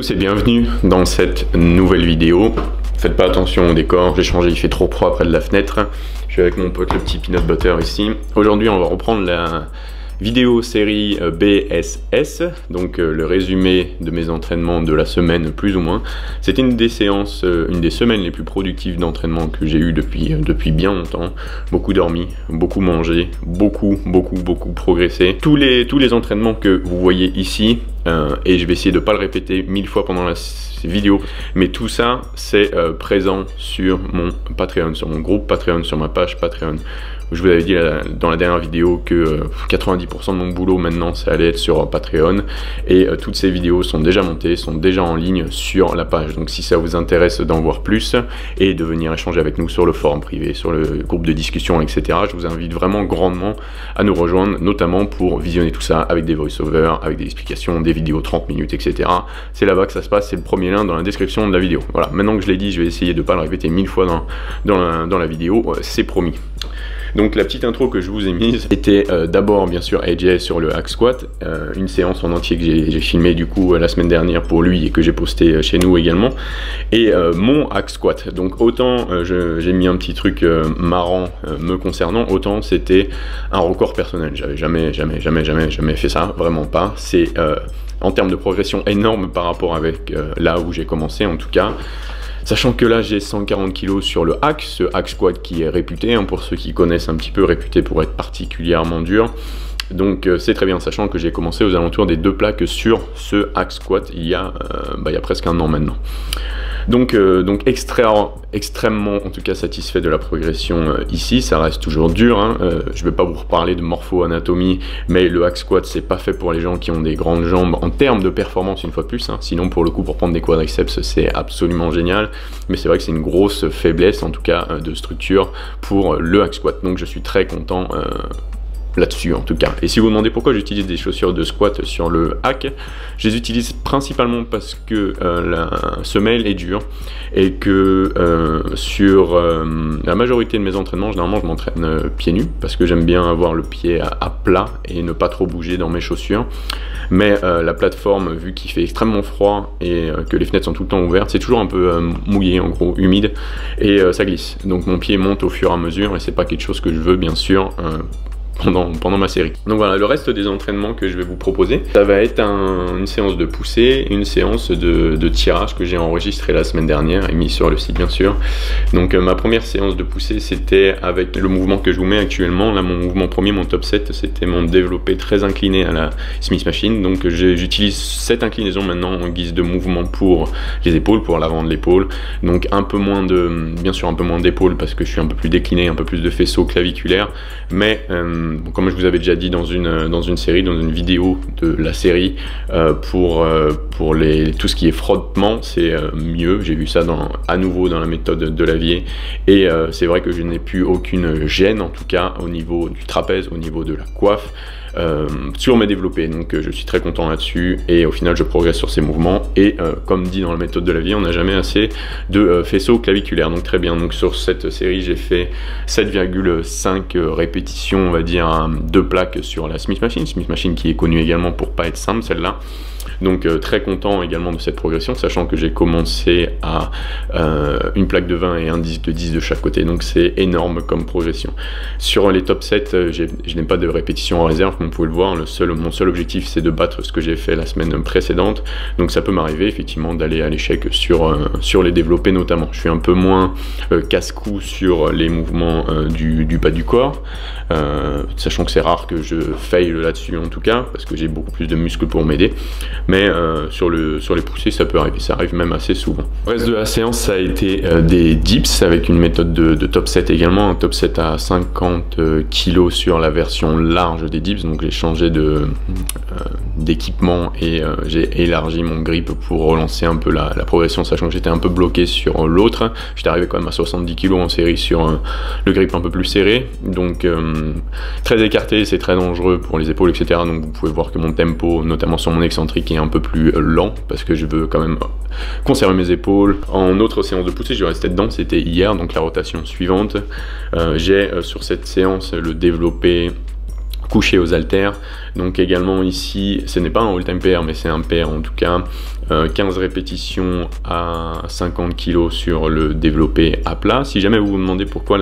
tous et bienvenue dans cette nouvelle vidéo. Faites pas attention au décor, j'ai changé, il fait trop froid près de la fenêtre. Je suis avec mon pote le petit peanut butter ici. Aujourd'hui on va reprendre la vidéo série BSS, donc le résumé de mes entraînements de la semaine plus ou moins. C'était une des séances, une des semaines les plus productives d'entraînement que j'ai eu depuis bien longtemps. Beaucoup dormi, beaucoup mangé, beaucoup progressé. Tous les entraînements que vous voyez ici, et je vais essayer de ne pas le répéter 1000 fois pendant la vidéo, mais tout ça c'est présent sur mon Patreon, sur mon groupe Patreon, sur ma page Patreon. Je vous avais dit dans la dernière vidéo que 90% de mon boulot maintenant ça allait être sur Patreon, et toutes ces vidéos sont déjà montées, sont déjà en ligne sur la page. Donc si ça vous intéresse d'en voir plus et de venir échanger avec nous sur le forum privé, sur le groupe de discussion, etc., je vous invite vraiment grandement à nous rejoindre, notamment pour visionner tout ça avec des voice-overs, avec des explications, des vidéos 30 minutes, etc. C'est là-bas que ça se passe, c'est le premier lien dans la description de la vidéo. Voilà, maintenant que je l'ai dit, je vais essayer de ne pas le répéter 1000 fois dans la vidéo, c'est promis. Donc la petite intro que je vous ai mise était d'abord bien sûr AJ sur le hack squat, une séance en entier que j'ai filmé du coup la semaine dernière pour lui et que j'ai posté chez nous également, et mon hack squat. Donc autant j'ai mis un petit truc marrant me concernant, autant c'était un record personnel. J'avais jamais fait ça, vraiment pas. C'est en termes de progression énorme par rapport avec là où j'ai commencé en tout cas. Sachant que là j'ai 140 kg sur le hack, ce hack squat qui est réputé, hein, pour ceux qui connaissent un petit peu, réputé pour être particulièrement dur. Donc c'est très bien, sachant que j'ai commencé aux alentours des 2 plaques sur ce hack squat il y a presque un an maintenant. Donc extrêmement en tout cas satisfait de la progression ici. Ça reste toujours dur, hein. Je vais pas vous reparler de morpho-anatomie, mais le hack squat c'est pas fait pour les gens qui ont des grandes jambes en termes de performance une fois de plus, hein. Sinon pour le coup pour prendre des quadriceps c'est absolument génial, mais c'est vrai que c'est une grosse faiblesse en tout cas de structure pour le hack squat. Donc je suis très content là-dessus en tout cas. Et si vous demandez pourquoi j'utilise des chaussures de squat sur le hack, je les utilise principalement parce que la semelle est dure et que sur la majorité de mes entraînements, généralement je m'entraîne pieds nus parce que j'aime bien avoir le pied à plat et ne pas trop bouger dans mes chaussures. Mais la plateforme, vu qu'il fait extrêmement froid et que les fenêtres sont tout le temps ouvertes, c'est toujours un peu mouillé, en gros humide, et ça glisse. Donc mon pied monte au fur et à mesure et c'est pas quelque chose que je veux bien sûr pendant ma série. Donc voilà, le reste des entraînements que je vais vous proposer, ça va être une séance de poussée, une séance de tirage que j'ai enregistré la semaine dernière et mis sur le site bien sûr. Donc ma première séance de poussée c'était avec le mouvement que je vous mets actuellement. Là mon mouvement premier, mon top 7, c'était mon développé très incliné à la Smith Machine. Donc j'utilise cette inclinaison maintenant en guise de mouvement pour les épaules, pour l'avant de l'épaule. Donc bien sûr un peu moins d'épaule parce que je suis un peu plus décliné, un peu plus de faisceau claviculaire, mais comme je vous avais déjà dit dans une série, dans une vidéo de la série, pour tout ce qui est frottement, c'est mieux. J'ai vu ça à nouveau dans la méthode de Lavier, et c'est vrai que je n'ai plus aucune gêne, en tout cas au niveau du trapèze, au niveau de la coiffe, sur mes développés. Donc je suis très content là-dessus, et au final je progresse sur ces mouvements, et comme dit dans la méthode de Lavier, on n'a jamais assez de faisceau claviculaire. Donc très bien. Donc sur cette série j'ai fait 7,5 répétitions, on va dire, à 2 plaques sur la Smith Machine qui est connue également pour pas être simple celle-là. Donc très content également de cette progression, sachant que j'ai commencé à une plaque de 20 et un disque de 10 de chaque côté, donc c'est énorme comme progression. Sur les top 7, je n'ai pas de répétition en réserve, comme vous pouvez le voir. Mon seul objectif c'est de battre ce que j'ai fait la semaine précédente, donc ça peut m'arriver effectivement d'aller à l'échec sur les développés notamment. Je suis un peu moins casse-cou sur les mouvements du bas du corps, sachant que c'est rare que je faille là-dessus en tout cas, parce que j'ai beaucoup plus de muscles pour m'aider. Mais sur les poussées ça peut arriver, ça arrive même assez souvent. Le reste de la séance ça a été des dips avec une méthode de top 7 également, un top 7 à 50 kg sur la version large des dips. Donc j'ai changé d'équipement et j'ai élargi mon grip pour relancer un peu la progression, sachant que j'étais un peu bloqué sur l'autre. J'étais arrivé quand même à 70 kg en série sur le grip un peu plus serré, donc très écarté, c'est très dangereux pour les épaules, etc. Donc vous pouvez voir que mon tempo, notamment sur mon excentrique, est un peu plus lent parce que je veux quand même conserver mes épaules. En autre séance de poussée, je vais rester dedans, c'était hier, donc la rotation suivante. J'ai sur cette séance le développé couché aux haltères. Donc également ici, ce n'est pas un all-time pair, mais c'est un pair en tout cas 15 répétitions à 50 kg sur le développé à plat. Si jamais vous vous demandez pourquoi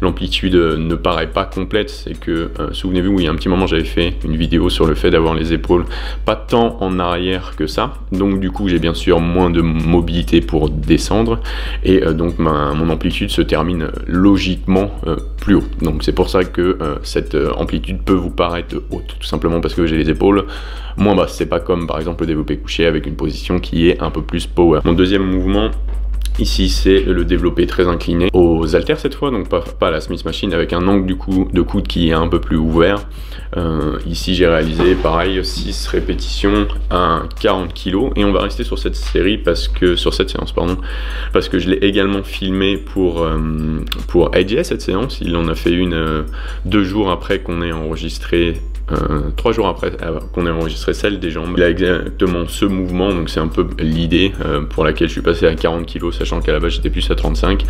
l'amplitude ne paraît pas complète, c'est que, souvenez-vous, il y a un petit moment j'avais fait une vidéo sur le fait d'avoir les épaules pas tant en arrière que ça, donc du coup j'ai bien sûr moins de mobilité pour descendre, et donc mon amplitude se termine logiquement plus haut. Donc c'est pour ça que cette amplitude peut vous paraître haute, tout simplement parce que j'ai les épaules moins basses. C'est pas comme par exemple le développé couché avec une position qui est un peu plus power. Mon deuxième mouvement ici, c'est le développé très incliné aux haltères cette fois, donc pas la Smith Machine, avec un angle du coup de coude qui est un peu plus ouvert. Ici j'ai réalisé pareil 6 répétitions à 40 kg, et on va rester sur cette série sur cette séance pardon, parce que je l'ai également filmé pour AJ cette séance. Il en a fait une 2 jours après qu'on ait enregistré 3 jours après qu'on ait enregistré celle des jambes. Il a exactement ce mouvement, donc c'est un peu l'idée pour laquelle je suis passé à 40 kg, sachant qu'à la base j'étais plus à 35,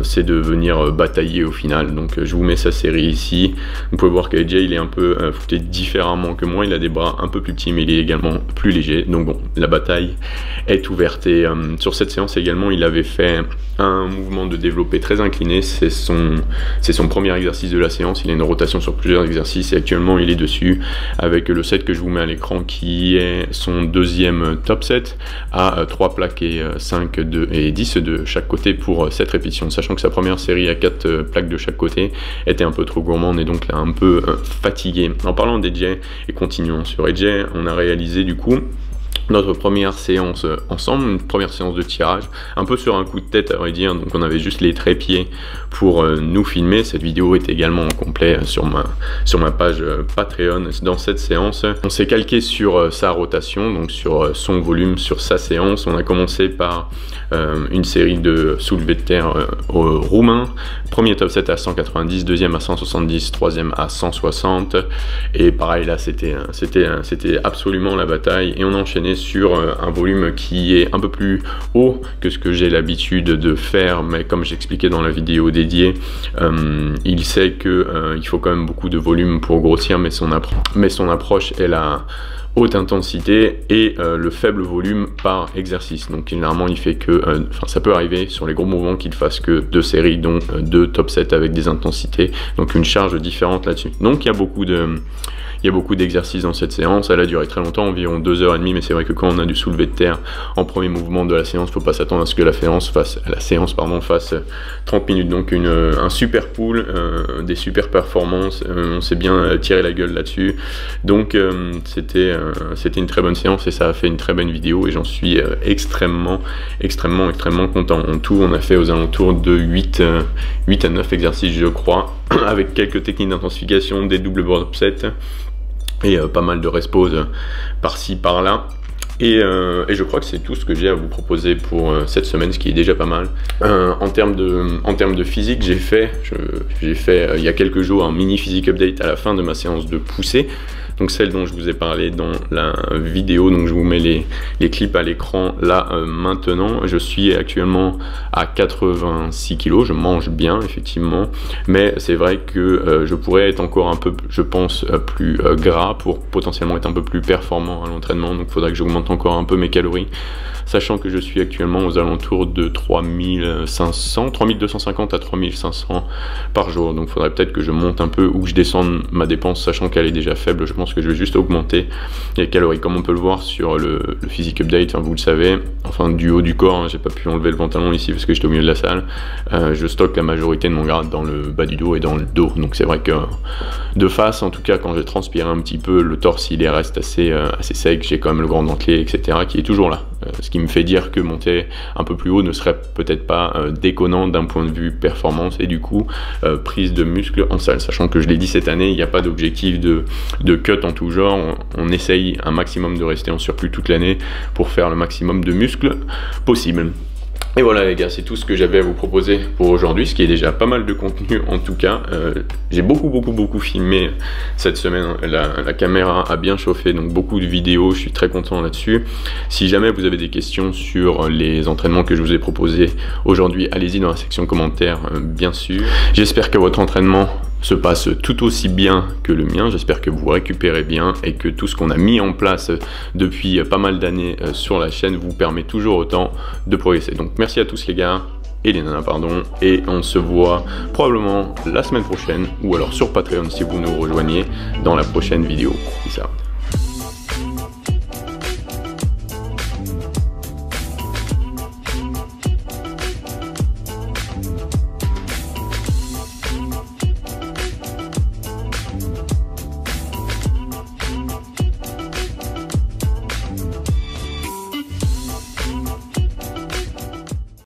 c'est de venir batailler au final. Donc je vous mets sa série ici. Vous pouvez voir qu'AJ il est un peu fouté différemment que moi, il a des bras un peu plus petits mais il est également plus léger, donc bon, la bataille est ouverte. Et sur cette séance également, il avait fait un mouvement de développé très incliné, c'est son premier exercice de la séance. Il a une rotation sur plusieurs exercices et actuellement il est dessus avec le set que je vous mets à l'écran qui est son deuxième top set à 3 plaques et 5 et 10 de chaque côté pour 7 répétitions, sachant que sa première série à 4 plaques de chaque côté était un peu trop gourmande et donc là un peu fatigué. En parlant d'AJ et continuons sur AJ, on a réalisé du coup notre première séance ensemble, une première séance de tirage, un peu sur un coup de tête à vrai dire, donc on avait juste les trépieds pour nous filmer. Cette vidéo est également en complet sur ma page Patreon. Dans cette séance, on s'est calqué sur sa rotation, donc sur son volume, sur sa séance. On a commencé par une série de soulevés de terre roumains. Premier top set à 190, deuxième à 170, troisième à 160, et pareil là c'était absolument la bataille, et on a enchaîné sur un volume qui est un peu plus haut que ce que j'ai l'habitude de faire, mais comme j'expliquais dans la vidéo dédiée, il sait que il faut quand même beaucoup de volume pour grossir, mais son approche est la haute intensité et le faible volume par exercice. Donc généralement il fait que, ça peut arriver sur les gros mouvements qu'il fasse que 2 séries, dont 2 top sets avec des intensités, donc une charge différente là-dessus. Donc il y a beaucoup d'exercices dans cette séance. Elle a duré très longtemps, environ 2h30, mais c'est vrai que quand on a du soulevé de terre en premier mouvement de la séance, faut pas s'attendre à ce que la séance fasse 30 minutes. Donc un super pool, des super performances, on s'est bien tiré la gueule là-dessus. Donc c'était une très bonne séance et ça a fait une très bonne vidéo, et j'en suis extrêmement content. En tout, on a fait aux alentours de 8 à 9 exercices je crois, avec quelques techniques d'intensification, des doubles drop sets et pas mal de rest-pause par-ci par-là. Et je crois que c'est tout ce que j'ai à vous proposer pour cette semaine, ce qui est déjà pas mal. En termes de physique, j'ai fait il y a quelques jours un mini physique update à la fin de ma séance de poussée, donc celle dont je vous ai parlé dans la vidéo. Donc je vous mets les clips à l'écran là maintenant. Je suis actuellement à 86 kg, je mange bien effectivement, mais c'est vrai que je pourrais être encore un peu, je pense, plus gras pour potentiellement être un peu plus performant à l'entraînement. Donc il faudrait que j'augmente encore un peu mes calories, sachant que je suis actuellement aux alentours de 3250 à 3500 par jour. Donc il faudrait peut-être que je monte un peu ou que je descende ma dépense, sachant qu'elle est déjà faible. Je pense que je vais juste augmenter les calories, comme on peut le voir sur le physique update, vous le savez, enfin du haut du corps, j'ai pas pu enlever le pantalon ici parce que j'étais au milieu de la salle. Je stocke la majorité de mon gras dans le bas du dos et dans le dos, donc c'est vrai que de face, en tout cas quand j'ai transpiré un petit peu, le torse il reste assez sec, j'ai quand même le grand dentelé, etc., qui est toujours là, ce qui me fait dire que monter un peu plus haut ne serait peut-être pas déconnant d'un point de vue performance et du coup prise de muscle en salle, sachant que je l'ai dit cette année, il n'y a pas d'objectif de cut en tout genre, on essaye un maximum de rester en surplus toute l'année pour faire le maximum de muscles possible. Et voilà les gars, c'est tout ce que j'avais à vous proposer pour aujourd'hui, ce qui est déjà pas mal de contenu en tout cas. J'ai beaucoup filmé cette semaine, la caméra a bien chauffé, donc beaucoup de vidéos, je suis très content là-dessus. Si jamais vous avez des questions sur les entraînements que je vous ai proposés aujourd'hui, allez-y dans la section commentaires bien sûr. J'espère que votre entraînement se passe tout aussi bien que le mien. J'espère que vous récupérez bien et que tout ce qu'on a mis en place depuis pas mal d'années sur la chaîne vous permet toujours autant de progresser. Donc merci à tous les gars et les nanas pardon, et on se voit probablement la semaine prochaine ou alors sur Patreon si vous nous rejoignez dans la prochaine vidéo. Peace out.